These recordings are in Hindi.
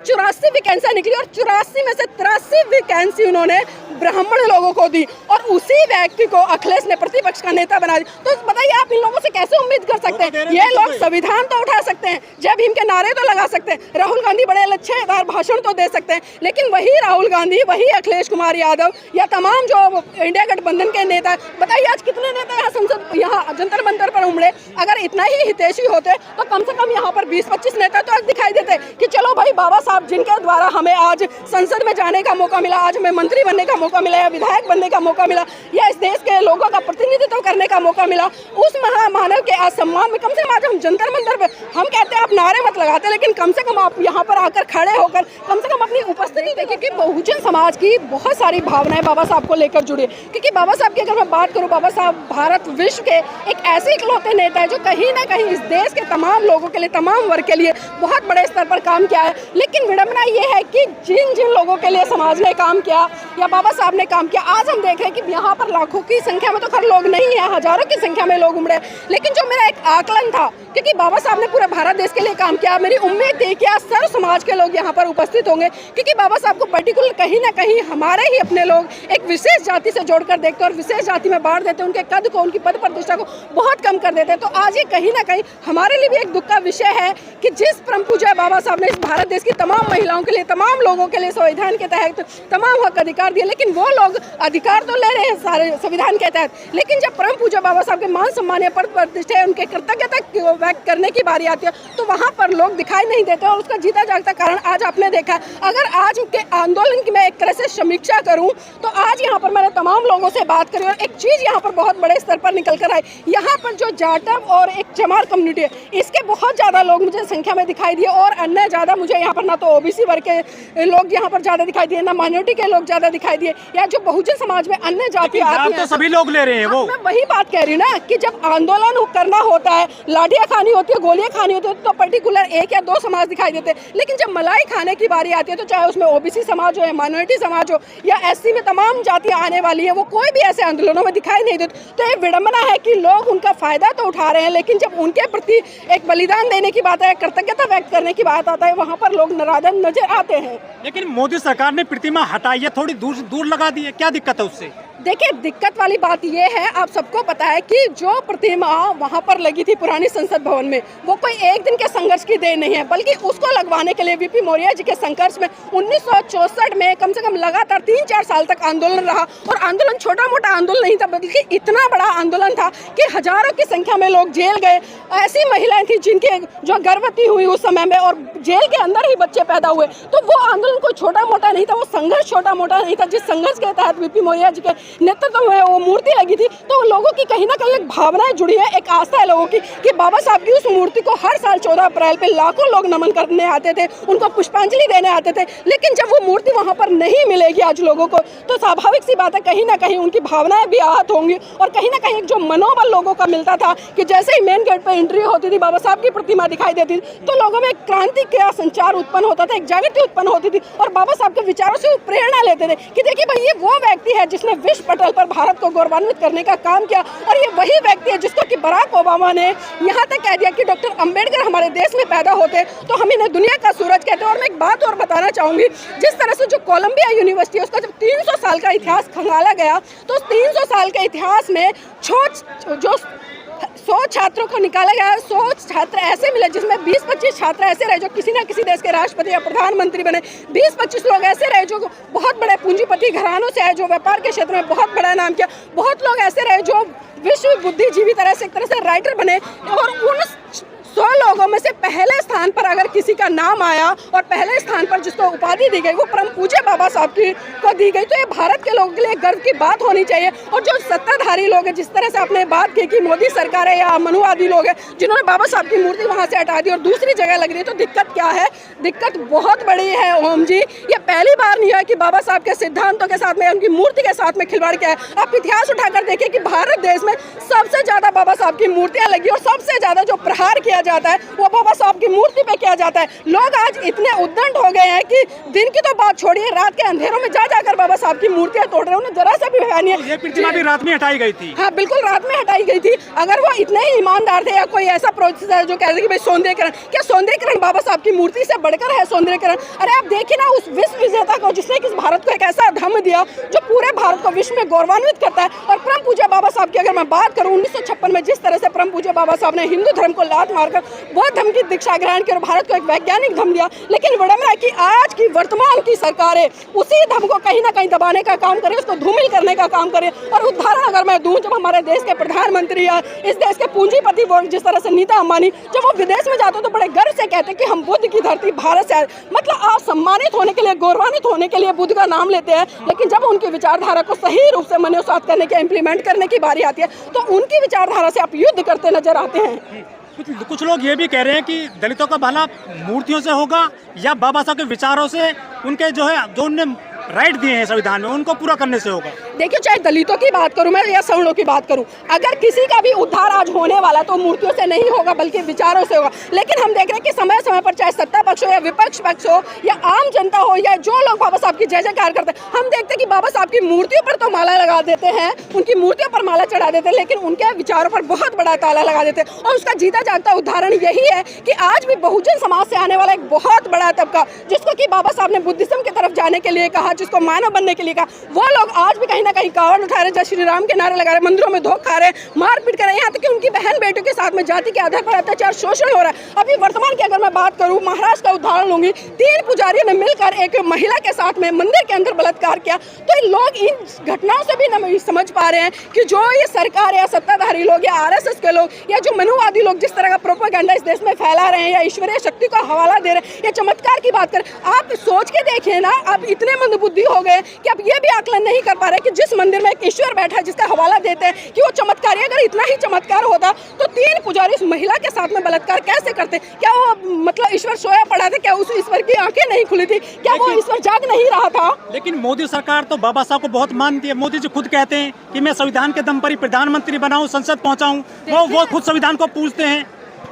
84 वैकेंसियां निकली और 84 में से 83 वैकेंसी उन्होंने ब्राह्मण लोगों को दी और उसी व्यक्ति को अखिलेश ने प्रतिपक्ष का नेता बना दिया। तो बताइए आप इन लोगों से कैसे उम्मीद कर सकते हैं? ये लोग संविधान तो उठा सकते हैं, जय भीम के नारे तो लगा सकते हैं, राहुल गांधी बड़े अच्छेदार भाषण तो दे सकते हैं, लेकिन वही राहुल गांधी, वही अखिलेश कुमार यादव या तमाम जो इंडिया गठबंधन के नेता, बताइए आज कितने नेता यहाँ संसद, यहाँ जंतर मंतर पर उमड़े। अगर इतना ही हितैषी होते तो कम से कम यहाँ पर 20-25 नेता तो आज दिखाई देते कि चलो भाई बाबा साहब जिनके द्वारा हमें आज संसद में जाने का मौका मिला, आज हमें मंत्री बनने का मौका मिला या विधायक बनने का मौका मिला या इस देश के लोगों का प्रतिनिधित्व करने का मौका मिला, उस महामानव के आज सम्मान में कम से कम आज हम जंतर मंतर पे हम कहते हैं आप नारे मत लगाते, लेकिन कम से कम आप यहाँ पर आकर खड़े होकर कम से कम अपनी उपस्थिति देखिए कि बहुजन समाज की बहुत सारी भावनाएं बाबा साहब को लेकर जुड़ी है। क्योंकि बाबा साहब की अगर मैं बात करूँ, बाबा साहब भारत विश्व के एक ऐसे इकलौते नेता है जो कहीं ना कहीं इस देश के तमाम लोगों के लिए, तमाम वर्ग के लिए बहुत बड़े स्तर पर काम किया है। लेकिन विडंबना ये है कि जिन जिन लोगों के लिए समाज ने काम किया या बाबा साहब ने काम किया, आज हम देख रहे हैं कि यहाँ पर लाखों की संख्या में तो खैर लोग नहीं है, हजारों की संख्या में लोग उमड़े, लेकिन जो मेरा एक आकलन था, क्योंकि बाबा साहब ने पूरे भारत देश के लिए काम किया, मेरी उम्मीद थी कि आज सर्व समाज के लोग यहाँ पर उपस्थित होंगे, क्योंकि बाबा साहब को पर्टिकुलर कहीं ना कहीं हमारे ही अपने लोग एक विशेष जाति से जोड़कर देखते हैं और विशेष जाति में बांट देते हैं, उनके कद को, उनकी पद प्रतिष्ठा को बहुत कम कर देते हैं। तो आज ये कहीं ना कहीं हमारे लिए भी एक दुख का विषय है कि जिस परम पूज्य बाबा साहब ने इस भारत देश की तमाम महिलाओं के लिए, तमाम लोगों के लिए संविधान के तहत तमाम हक अधिकार दिए, लेकिन वो लोग अधिकार तो ले रहे हैं सारे संविधान के तहत, लेकिन जब परम पूज्य बाबा साहब के मान सम्मान या पद प्रतिष्ठा, उनके कृतज्ञता व्यक्त करने की बारी आती है तो वहाँ पर लोग दिखाई नहीं देते। और उसका जीता जागता कारण आज आपने देखा, अगर आज के आंदोलन की मैं एक तरह से समीक्षा करूँ तो आज यहाँ पर मैंने तमाम लोगों से बात करी और एक चीज़ यहाँ पर बहुत बड़े स्तर पर निकल कर आई, यहाँ पर जो जाटव और एक चमार कम्युनिटी है, इसके बहुत ज़्यादा लोग मुझे संख्या में दिखाई दिए और अन्य ज़्यादा मुझे यहाँ पर ना तो ओबीसी वर्ग के लोग यहाँ पर ज़्यादा दिखाई दिए, ना माइनॉरिटी के लोग ज़्यादा दिखाई दिए, या जो बहुजन समाज में अन्य जाति आती है, तो सभी लोग ले रहे हैं। वो मैं वही बात कह रही हूँ ना कि जब आंदोलन करना होता है, लाठियाँ खानी होती है, गोलियाँ खानी होती है, तो पर्टिकुलर एक या दो समाज दिखाई देते हैं, लेकिन जब मलाई खाने की बारी आती है तो चाहे उसमें ओबीसी समाज हो या माइनॉरिटी समाज हो या एससी में तमाम जातियाँ आने वाली है, वो कोई भी ऐसे आंदोलनों में दिखाई नहीं देते। तो ये विडंबना है कि लोग उनका फायदा तो उठा रहे हैं, लेकिन जब उनके प्रति एक बलिदान देने की बात है, कृतज्ञता व्यक्त करने की बात आता है, वहाँ पर लोग नाराज नजर आते हैं। लेकिन मोदी सरकार ने प्रतिमा हटाई है, थोड़ी दूर लगा दी है, क्या दिक्कत है उससे? देखिए दिक्कत वाली बात यह है, आप सबको पता है कि जो प्रतिमा वहाँ पर लगी थी पुरानी संसद भवन में, वो कोई एक दिन के संघर्ष की देन नहीं है, बल्कि उसको लगवाने के लिए वीपी मौर्य जी के संघर्ष में 1964 में कम से कम लगातार 3-4 साल तक आंदोलन रहा। और आंदोलन छोटा मोटा आंदोलन नहीं था, बल्कि इतना बड़ा आंदोलन था कि हजारों की संख्या में लोग जेल गए। ऐसी महिलाएं थी जिनके जो गर्भवती हुई उस समय में और जेल के अंदर ही बच्चे पैदा हुए। तो वो आंदोलन कोई छोटा मोटा नहीं था, वो संघर्ष छोटा मोटा नहीं था। जिस संघर्ष के तहत वीपी मौर्य जी के नेतृत्व में वो मूर्ति लगी थी, तो लोगों की कहीं ना कहीं एक भावनाएं जुड़ी है, एक आस्था है लोगों की कि बाबा साहब की उस मूर्ति को हर साल 14 अप्रैल पे लाखों लोग नमन करने आते थे, उनको पुष्पांजलि देने आते थे। लेकिन जब वो मूर्ति वहां पर नहीं मिलेगी आज लोगों को, तो स्वाभाविक सी बात है कहीं ना कहीं उनकी भावनाएं भी आहत होंगी और कहीं ना कहीं जो मनोबल लोगों का मिलता था कि जैसे ही मेन गेट पर एंट्री होती थी, बाबा साहब की प्रतिमा दिखाई देती थी, तो लोगों में एक क्रांति का संचार उत्पन्न होता था, एक जागृति उत्पन्न होती थी और बाबा साहब के विचारों से वो प्रेरणा लेते थे कि देखिए भाई ये वो व्यक्ति है जिसने विश्व पटल पर भारत को गौरवान्वित करने का काम किया और ये वही व्यक्ति है जिसको कि बराक ओबामा ने यहाँ तक कह दिया कि डॉक्टर अंबेडकर हमारे देश में पैदा होते तो हम इन्हें दुनिया का सूरज कहते हैं। और मैं एक बात और बताना चाहूंगी, जिस तरह से जो कोलंबिया यूनिवर्सिटी है उसका जब 300 साल का इतिहास खंगाला गया, तो 300 साल के इतिहास में जो 100 छात्रों को निकाला गया, 100 छात्र ऐसे मिले जिसमें 20-25 छात्र ऐसे रहे जो किसी न किसी देश के राष्ट्रपति या प्रधानमंत्री बने, 20-25 लोग ऐसे रहे जो बहुत बड़े पूंजीपति घरानों से आए, जो व्यापार के क्षेत्र में बहुत बड़ा नाम किया, बहुत लोग ऐसे रहे जो विश्व बुद्धिजीवी तरह से एक तरह से राइटर बने। और उन 100 लोगों में से पहले स्थान पर अगर किसी का नाम आया और पहले स्थान पर जिसको उपाधि दी गई वो परम पूज्य बाबा साहब को दी गई, तो ये भारत के लोगों के लिए गर्व की बात होनी चाहिए। और जो सत्ताधारी लोग हैं, जिस तरह से आपने बात की कि मोदी सरकार है या मनुवादी लोग हैं जिन्होंने बाबा साहब की मूर्ति वहाँ से हटा दी और दूसरी जगह लग रही है, तो दिक्कत क्या है? दिक्कत बहुत बड़ी है ओम जी। ये पहली बार नहीं है कि बाबा साहब के सिद्धांतों के साथ में, उनकी मूर्ति के साथ में खिलवाड़ किया है। आप इतिहास उठाकर देखिए कि भारत देश में सबसे ज्यादा बाबा साहब की मूर्तियां लगी और सबसे ज्यादा जो प्रहार किया जाता है वो बाबा साहब की मूर्ति पे किया जाता है। लोग आज इतने उद्दंड हो गए हैं कि दिन की तो बात छोड़िए, रात के अंधेरों में जा जाकर बाबा साहब की मूर्तियां तोड़ रहे हैं, उन्हें जरा सा भी भय नहीं है। ये प्रतिमा भी रात में हटाई गई थी। हाँ बिल्कुल, रात में हटाई गई थी। अगर वो इतने ही ईमानदार थे या कोई ऐसा प्रोसेस है जो कह रहे कि भाई सौंदर्यकरण, क्या सौंदर्यकरण बाबा साहब की मूर्ति से बढ़कर है सौंदर्यकरण? अरे आप देखिए ना उस विश्व विजेता को जिसने कि भारत को एक ऐसा धर्म दिया जो पूरे भारत को विश्व में गौरवान्वित करता है। और परम पूज्य बाबा साहब की अगर मैं बात करूं, 1956 में जिस तरह से परम पूज्य बाबा साहब ने हिंदू धर्म को लात मारकर बौद्ध धर्म की दीक्षा ग्रहण की और भारत को एक वैज्ञानिक धर्म दिया, लेकिन विडंबना की आज की वर्तमान की सरकारें उसी धर्म को कहीं ना कहीं दबाने का काम करे, उसको धूमिल करने का काम करे। और उदाहरण अगर मैं दूं, जब हमारे देश के प्रधानमंत्री या इस देश के पूंजीपति वर्ग जिस तरह से नीता अंबानी, जब वो विदेश में जाते तो बड़े गर्व से कहते कि हम बुद्ध की धरती भारत से आए। मतलब आप सम्मानित होने के लिए, गौरवान्वित होने के लिए बुद्ध का नाम लेते हैं, लेकिन जब उनकी विचारधारा को सही रूप से मनोसात करने की, इम्प्लीमेंट करने की बारी आती है तो उनकी विचारधारा से आप युद्ध करते नजर आते हैं। कुछ लोग ये भी कह रहे हैं कि दलितों का भला मूर्तियों से होगा या बाबा साहब के विचारों से, उनके जो है जो उनने राइट दिए हैं संविधान में उनको पूरा करने से होगा। देखिए, चाहे दलितों की बात करूं मैं या सवर्णों की बात करूं, अगर किसी का भी उद्धार आज होने वाला तो मूर्तियों से नहीं होगा बल्कि विचारों से होगा। लेकिन हम देख रहे हैं कि समय समय पर चाहे सत्ता पक्ष हो या विपक्ष पक्ष हो या आम जनता हो या जो लोग बाबा साहब की जय जयकार करते हैं, हम देखते हैं कि बाबा साहब की मूर्तियों पर तो माला लगा देते हैं, उनकी मूर्तियों पर माला चढ़ा देते हैं, लेकिन उनके विचारों पर बहुत बड़ा ताला लगा देते हैं। और उसका जीता जागता उदाहरण यही है कि आज भी बहुजन समाज से आने वाला एक बहुत बड़ा तबका, जिसको कि बाबा साहब ने बुद्धिज्म की तरफ जाने के लिए कहा, जिसको मानव बनने के लिए कहा, वो लोग आज भी कहीं ना कहीं कावड़ उठा रहे, जय श्री राम के नारे लगा रहे, मंदिरों में धोखा खा रहे, मारपीट कर रहे हैं, यहाँ तक कि उनकी बहन बेटियों के साथ में जाति के आधार पर अत्याचार, शोषण हो रहा है। अभी वर्तमान की अगर मैं बात करूं, महाराष्ट्र का उदाहरण लूंगी, 3 पुजारियों ने मिलकर एक महिला के साथ में मंदिर के अंदर बलात्कार किया। तो लोग इन घटनाओं से भी नहीं समझ पा रहे हैं कि जो ये सरकार या सत्ताधारी लोग या आरएसएस के लोग या जो मनुवादी लोग जिस तरह का प्रोपेगेंडा इस देश में फैला रहे हैं या ईश्वरीय शक्ति का हवाला दे रहे हैं या चमत्कार की बात करें, आप सोच के देखिए ना, आप इतने मंदबुद्धि हो गए कि आप ये भी आकलन नहीं कर पा रहे कि जिस मंदिर में एक ईश्वर बैठा है जिसका हवाला देते हैं कि वो चमत्कारी, अगर इतना ही चमत्कार होता तो 3 पुजारी उस महिला के साथ में बलात्कार कैसे करते? क्या वो मतलब ईश्वर सोया पड़ा था? क्या उस ईश्वर की आंखें नहीं खुली थी? क्या वो ईश्वर जाग नहीं रहा था? लेकिन मोदी सरकार तो बाबा साहब को बहुत मानती है। मोदी जी खुद कहते हैं कि मैं संविधान के दम पर ही प्रधानमंत्री बनाऊं, संसद पहुंचाऊं। वो खुद संविधान को पूछते हैं।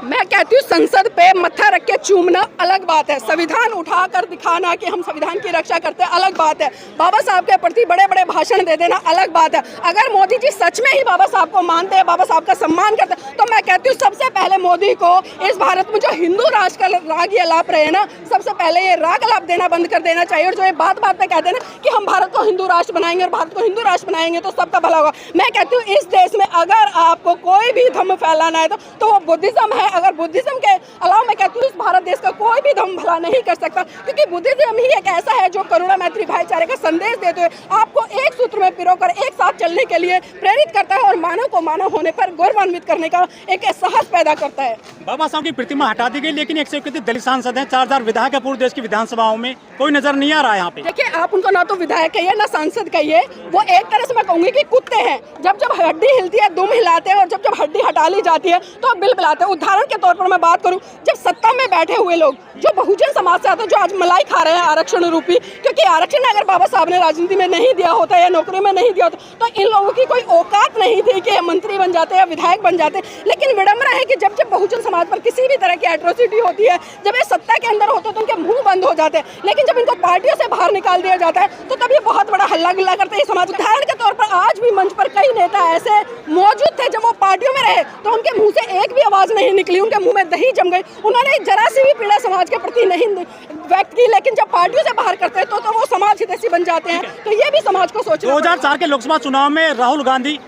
मैं कहती हूँ संसद पे मत्था रख के चूमना अलग बात है, संविधान उठाकर दिखाना कि हम संविधान की रक्षा करते हैं अलग बात है, बाबा साहब के प्रति बड़े बड़े भाषण दे देना अलग बात है। अगर मोदी जी सच में ही बाबा साहब को मानते हैं, बाबा साहब का सम्मान करते हैं, तो मैं कहती हूँ सबसे पहले मोदी को इस भारत में जो हिंदू राष्ट्र का राग या लाभ रहे ना, सबसे पहले ये राग लाभ देना बंद कर देना चाहिए। और जो ये बात बात पे कहते हैं ना कि हम भारत को हिंदू राष्ट्र बनाएंगे और भारत को हिंदू राष्ट्र बनाएंगे तो सबका भला होगा, मैं कहती हूँ इस देश में अगर आपको कोई भी धर्म फैलाना है तो वो बुद्धिज्म है। अगर बुद्धिज्म के अलावा मैं कहती हूँ इस भारत देश का कोई भी धर्म भला नहीं कर सकता, क्योंकि बुद्धिज्म ही एक ऐसा है जो करुणा, मैत्री, भाईचारे का संदेश देते हुए आपको एक सूत्र में पिरोकर एक साथ चलने के लिए प्रेरित करता है और मानव को मानव होने पर गौरवान्वित करने का एक साहस पैदा करता है। बाबा साहब की प्रतिमा हटा दी गई, लेकिन 131 दलित सांसद हैं, 4000 विधायक है पूरे देश की विधानसभाओं में, कोई नजर नहीं आ रहा है यहाँ पे। देखिए, आप उनको ना तो विधायक कहिए ना सांसद कहिए, वो एक तरह से मैं कहूंगी कि कुत्ते हैं। जब जब हड्डी हिलती है दुम हिलाते हैं और जब जब हड्डी हटा ली जाती है तो बिलबिलाते हैं। उदाहरण के तौर पर मैं बात करूं, जब सत्ता में बैठे हुए लोग जो बहुजन समाज से आते हैं, जो आज मलाई खा रहे हैं आरक्षण रूपी, क्योंकि आरक्षण अगर बाबा साहब ने राजनीति में नहीं दिया होता या नौकरी में नहीं दिया होता तो इन लोगों की कोई औकात नहीं थी कि मंत्री बन जाते या विधायक बन जाते। लेकिन विडंबना है कि जब जब बहुजन समाज पर किसी भी तरह की एट्रोसिटी होती है, जब ये सत्ता के अंदर होते हैं तो उनके मुंह बंद हो जाते हैं, लेकिन जब इनको पार्टियों से बाहर निकाल दिया जाता है तो तब ये बहुत बड़ा हल्ला गुल्ला करते हैं समाज। उदाहरण के तौर पर आज भी मंच पर कई नेता ऐसे मौजूद थे, जब वो पार्टियों में रहे तो उनके मुंह से एक भी आवाज नहीं निकली, उनके मुंह में दही जम गई, उन्होंने जरा सी भी पीड़ा समाज के प्रति नहीं व्यक्त की। लेकिन जब पार्टियों से बाहर करते हैं तो वो समाज हितैषी बन जाते हैं। तो ये भी समाज को सोचना। 2004 के लोकसभा चुनाव में राहुल गांधी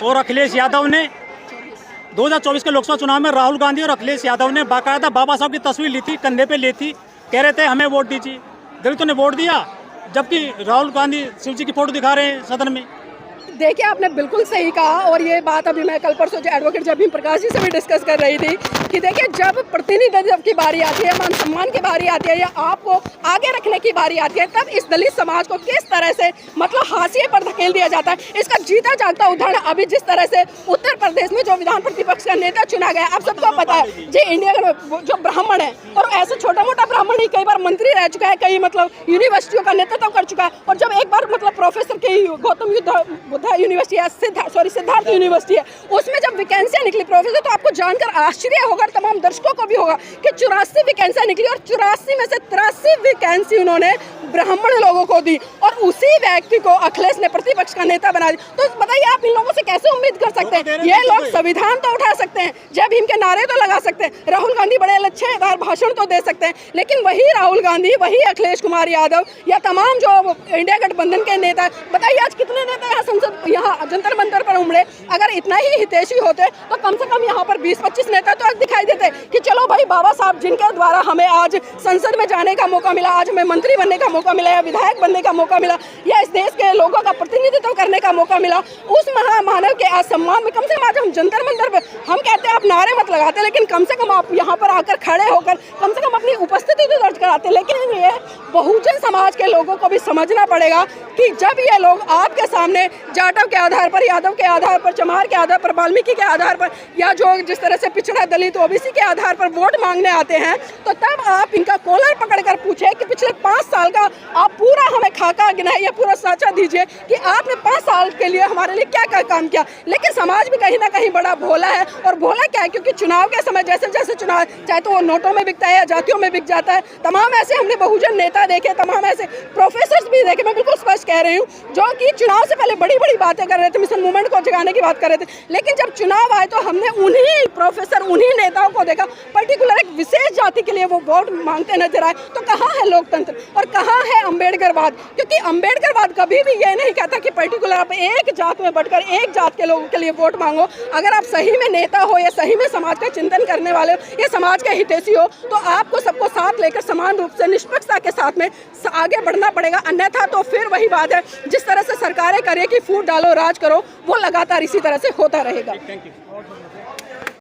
और अखिलेश यादव ने 2024 के लोकसभा चुनाव में राहुल गांधी और अखिलेश यादव ने बाकायदा बाबा साहब की तस्वीर ली थी, कंधे पे ली थी, कह रहे थे हमें वोट दीजिए। दलितों ने वोट दिया, जबकि राहुल गांधी शिव जी की फोटो दिखा रहे हैं सदन में। देखिए, आपने बिल्कुल सही कहा और ये बात अभी मैं कल परसों जो एडवोकेट जबीम प्रकाश जी से भी डिस्कस कर रही थी कि देखिए, जब प्रतिनिधित्व की बारी आती है, मान सम्मान की बारी आती है या आपको आगे रखने की बारी आती है, तब इस दलित समाज को किस तरह से मतलब हाशिए पर धकेल दिया जाता है। इसका जीता जागता उदाहरण अभी जिस तरह से उत्तर प्रदेश में जो विधान प्रतिपक्ष का नेता चुना गया, आप सबको पता है जी, इंडिया में जो ब्राह्मण है और ऐसे छोटा मोटा ब्राह्मण ही कई बार मंत्री रह चुका है, कई मतलब यूनिवर्सिटियों का नेतृत्व कर चुका है, और जब एक बार मतलब प्रोफेसर की गौतम बुद्ध यूनिवर्सिटी है, सिद्धार्थ यूनिवर्सिटी है, उसमें जब वैकेंसियां निकली प्रोफेसर, तो आपको जानकर आश्चर्य होगा हमारे तमाम दर्शकों को भी होगा कि 84 वैकेंसियां निकली और 84 में से 83 वैकेंसी उन्होंने ब्राह्मण लोगों को दी और उसी व्यक्ति को अखिलेश ने प्रतिपक्ष का नेता बना दिया। तो बताइए आप इन लोगों से कैसे उम्मीद कर सकते हैं? ये लोग संविधान तो उठा सकते हैं, जय भीम के नारे तो लगा सकते हैं, राहुल गांधी बड़े अच्छे भाषण तो दे सकते हैं, लेकिन वही राहुल गांधी, वही अखिलेश कुमार यादव या तमाम जो इंडिया गठबंधन के नेता, बताइए आज कितने नेता यहाँ संसद, यहाँ जंतर मंतर पर उमड़े। अगर इतना ही हितैषी होते तो कम से कम यहाँ पर 20-25 नेता तो आज दिखाई देते कि चलो भाई बाबा साहब जिनके द्वारा हमें आज संसद में जाने का मौका मिला, आज हमें मंत्री बनने का मौका मिला या विधायक बनने का मौका मिला या इस देश के लोगों का प्रतिनिधित्व करने का मौका मिला, उस महामानव के आज सम्मान में कम से कम आज हम जंतर मंतर पर, हम कहते हैं आप नारे मत लगाते, लेकिन कम से कम आप यहाँ पर आकर खड़े होकर कम से कम अपनी उपस्थिति तो दर्ज कराते। लेकिन ये बहुजन समाज के लोगों को भी समझना पड़ेगा कि जब ये लोग आपके सामने जाटव के आधार पर, यादव के आधार पर, चमार के आधार पर, वाल्मीकि के आधार पर या जो जिस तरह से पिछड़ा दलित ओबीसी के आधार पर वोट मांगने आते हैं, तो तब आप इनका कॉलर पकड़कर पूछे कि पिछले 5 साल का आप पूरा हमें खाका गिनाइए, पूरा साचा दीजिए कि आपने 5 साल के लिए हमारे लिए क्या क्या काम किया। लेकिन समाज भी कहीं ना कहीं बड़ा भोला है, और भोला क्या है, क्योंकि चुनाव के समय जैसे जैसे चुनाव चाहे तो वो नोटों में बिकता है या जातियों में बिक जाता है। तमाम ऐसे हमने बहुजन नेता देखे, तमाम ऐसे प्रोफेसर्स भी देखे, मैं बिल्कुल स्पष्ट कह रही हूँ, जो कि चुनाव से पहले बड़ी बड़ी बातें कर रहे थे, मिशन मूवमेंट को जगाने की बात कर रहे थे, लेकिन जब चुनाव आए तो हमने उन्हीं प्रोफेसर, उन्हीं नेताओं को देखा पर्टिकुलर एक विशेष जाति के लिए वो वोट मांगते नजर आए। तो कहाँ है लोकतंत्र और कहाँ है अम्बेडकरवाद? क्योंकि अम्बेडकरवाद कभी भी ये नहीं कहता कि पर्टिकुलर आप एक जात में बढ़कर एक जात के लोगों के लिए वोट मांगो। अगर आप सही में नेता हो या सही में समाज का चिंतन करने वाले हो या समाज के हितैषी हो, तो आपको सबको साथ लेकर समान रूप से निष्पक्षता के साथ में आगे बढ़ना पड़ेगा। अन्यथा तो फिर वही बात है, जिस तरह से सरकारें करें कि फूट डालो राज करो, वो लगातार इसी तरह से होता रहेगा। Thank you.